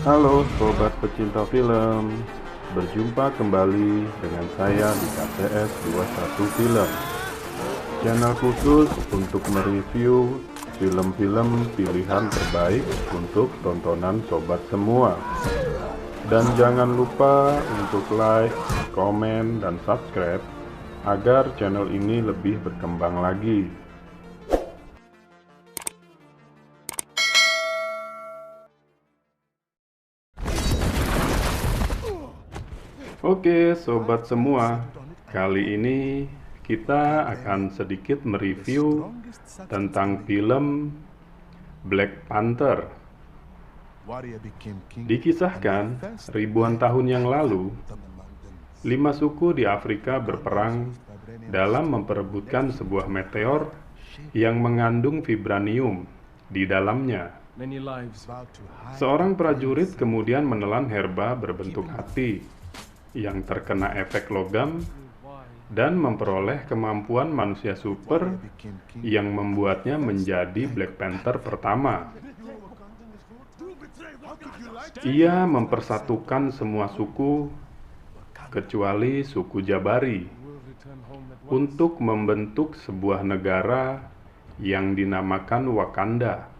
Halo sobat pecinta film, berjumpa kembali dengan saya di KTS 21 Film, channel khusus untuk mereview film-film pilihan terbaik untuk tontonan sobat semua. Dan jangan lupa untuk like, komen, dan subscribe agar channel ini lebih berkembang lagi. Oke, sobat semua, kali ini kita akan sedikit mereview tentang film Black Panther. Dikisahkan ribuan tahun yang lalu, 5 suku di Afrika berperang dalam memperebutkan sebuah meteor yang mengandung vibranium di dalamnya. Seorang prajurit kemudian menelan herba berbentuk hati yang terkena efek logam dan memperoleh kemampuan manusia super yang membuatnya menjadi Black Panther pertama. Ia mempersatukan semua suku kecuali suku Jabari untuk membentuk sebuah negara yang dinamakan Wakanda.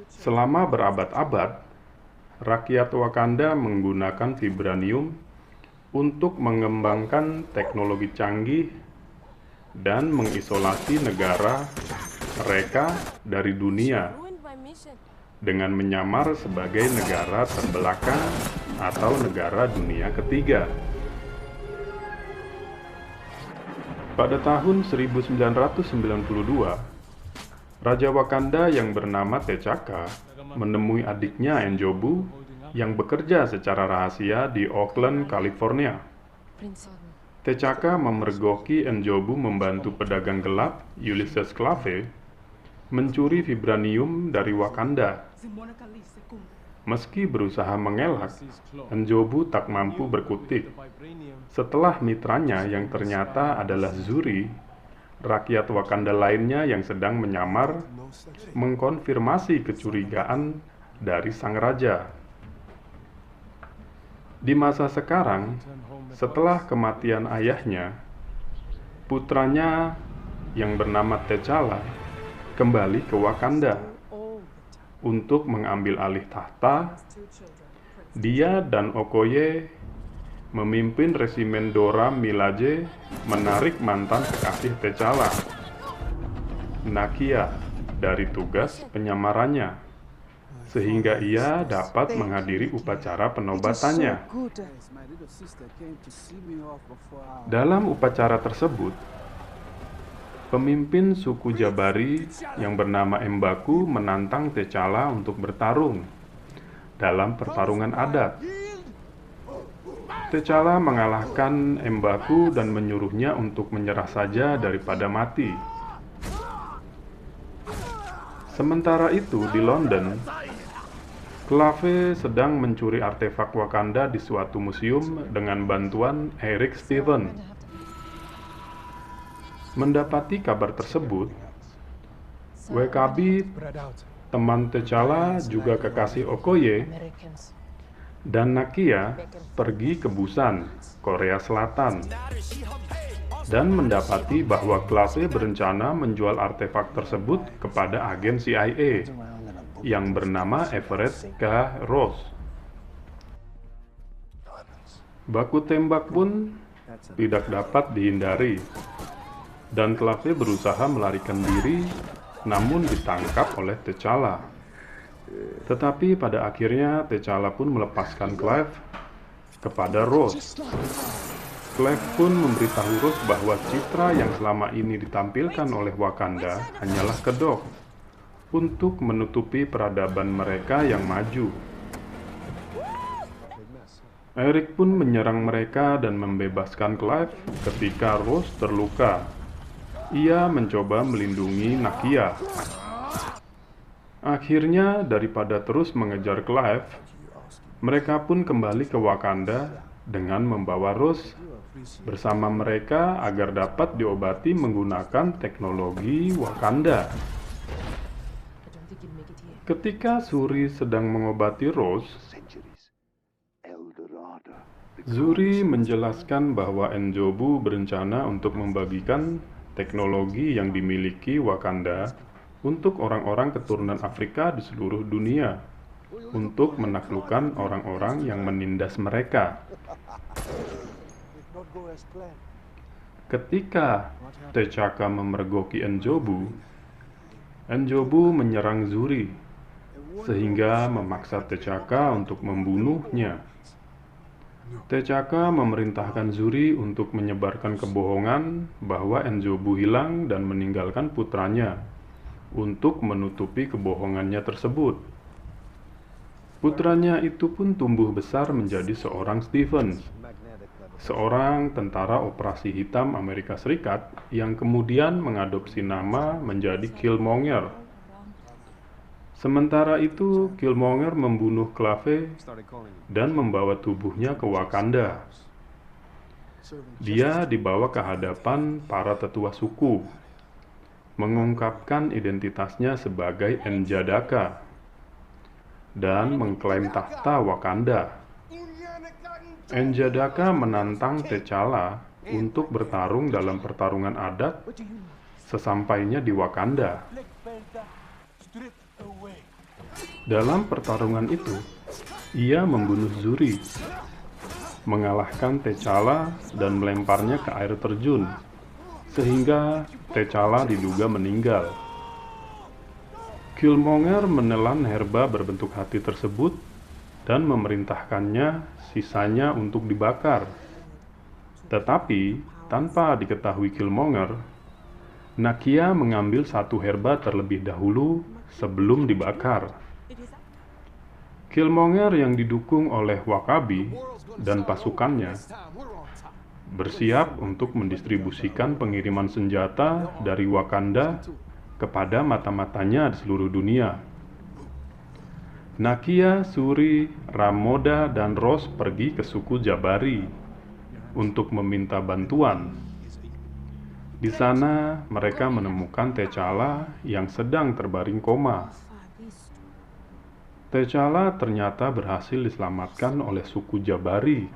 Selama berabad-abad, rakyat Wakanda menggunakan vibranium untuk mengembangkan teknologi canggih dan mengisolasi negara mereka dari dunia dengan menyamar sebagai negara terbelakang atau negara dunia ketiga. Pada tahun 1992, Raja Wakanda yang bernama T'Chaka menemui adiknya N'Jobu yang bekerja secara rahasia di Oakland, California. T'Chaka memergoki N'Jobu membantu pedagang gelap Ulysses Clave mencuri vibranium dari Wakanda. Meski berusaha mengelak, N'Jobu tak mampu berkutik. Setelah mitranya yang ternyata adalah Zuri, rakyat Wakanda lainnya yang sedang menyamar mengkonfirmasi kecurigaan dari sang raja. Di masa sekarang, setelah kematian ayahnya, putranya yang bernama T'Challa kembali ke Wakanda untuk mengambil alih tahta. Dia dan Okoye memimpin resimen Dora Milaje menarik mantan kekasih T'Challa, Nakia, dari tugas penyamarannya, sehingga ia dapat menghadiri upacara penobatannya. Dalam upacara tersebut, pemimpin suku Jabari yang bernama M'Baku menantang T'Challa untuk bertarung dalam pertarungan adat. T'Challa mengalahkan M'Baku dan menyuruhnya untuk menyerah saja daripada mati. Sementara itu di London, Clave sedang mencuri artefak Wakanda di suatu museum dengan bantuan Eric Stephen. Mendapati kabar tersebut, WKB, teman T'Challa juga kekasih Okoye, dan Nakia pergi ke Busan, Korea Selatan, dan mendapati bahwa Clave berencana menjual artefak tersebut kepada agen CIA yang bernama Everett K. Ross. Baku tembak pun tidak dapat dihindari, dan Clave berusaha melarikan diri, namun ditangkap oleh T'Challa. Tetapi pada akhirnya T'Challa pun melepaskan Clave kepada Ross. Clave pun memberitahu Ross bahwa citra yang selama ini ditampilkan oleh Wakanda hanyalah kedok untuk menutupi peradaban mereka yang maju. Eric pun menyerang mereka dan membebaskan Clave ketika Ross terluka. Ia mencoba melindungi Nakia. Akhirnya, daripada terus mengejar Clave, mereka pun kembali ke Wakanda dengan membawa Ross bersama mereka agar dapat diobati menggunakan teknologi Wakanda. Ketika Shuri sedang mengobati Rose, Shuri menjelaskan bahwa Enjobu berencana untuk membagikan teknologi yang dimiliki Wakanda untuk orang-orang keturunan Afrika di seluruh dunia untuk menaklukkan orang-orang yang menindas mereka. Ketika T'Chaka memergoki Enjobu, Enjobu menyerang Shuri sehingga memaksa T'Chaka untuk membunuhnya. T'Chaka memerintahkan Shuri untuk menyebarkan kebohongan bahwa Enjobu hilang dan meninggalkan putranya untuk menutupi kebohongannya tersebut. Putranya itu pun tumbuh besar menjadi seorang Stevens, seorang tentara operasi hitam Amerika Serikat yang kemudian mengadopsi nama menjadi Killmonger. Sementara itu, Killmonger membunuh Clave dan membawa tubuhnya ke Wakanda. Dia dibawa ke hadapan para tetua suku, mengungkapkan identitasnya sebagai N'Jadaka, dan mengklaim tahta Wakanda. N'Jadaka menantang T'Challa untuk bertarung dalam pertarungan adat sesampainya di Wakanda. Dalam pertarungan itu, ia membunuh Shuri, mengalahkan T'Challa dan melemparnya ke air terjun, sehingga T'Challa diduga meninggal. Killmonger menelan herba berbentuk hati tersebut dan memerintahkannya sisanya untuk dibakar. Tetapi, tanpa diketahui Killmonger, Nakia mengambil satu herba terlebih dahulu sebelum dibakar. Killmonger yang didukung oleh Wakabi dan pasukannya bersiap untuk mendistribusikan pengiriman senjata dari Wakanda kepada mata-matanya di seluruh dunia. Nakia, Shuri, Ramoda, dan Rose pergi ke suku Jabari untuk meminta bantuan. Di sana, mereka menemukan T'Challa yang sedang terbaring koma. T'Challa ternyata berhasil diselamatkan oleh suku Jabari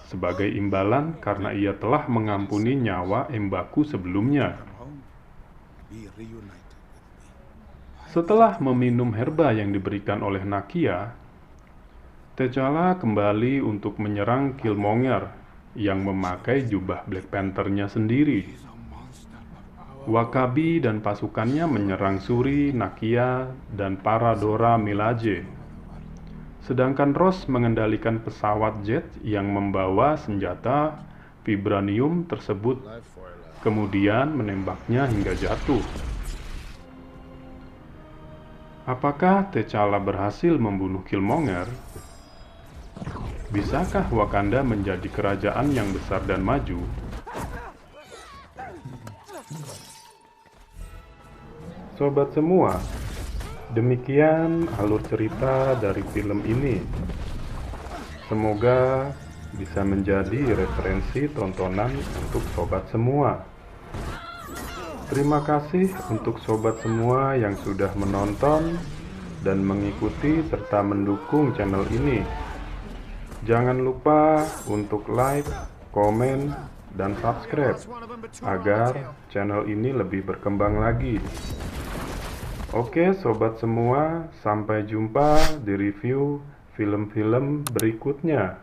sebagai imbalan karena ia telah mengampuni nyawa M'Baku sebelumnya. Setelah meminum herba yang diberikan oleh Nakia, T'Challa kembali untuk menyerang Killmonger yang memakai jubah Black Panther-nya sendiri. Wakabi dan pasukannya menyerang Shuri, Nakia, dan para Dora Milaje. Sedangkan Ross mengendalikan pesawat jet yang membawa senjata vibranium tersebut, kemudian menembaknya hingga jatuh. Apakah T'Challa berhasil membunuh Killmonger? Bisakah Wakanda menjadi kerajaan yang besar dan maju? Sobat semua, demikian alur cerita dari film ini. Semoga bisa menjadi referensi tontonan untuk sobat semua. Terima kasih untuk sobat semua yang sudah menonton dan mengikuti serta mendukung channel ini. Jangan lupa untuk like, komen, dan subscribe agar channel ini lebih berkembang lagi. Oke sobat semua, sampai jumpa di review film-film berikutnya.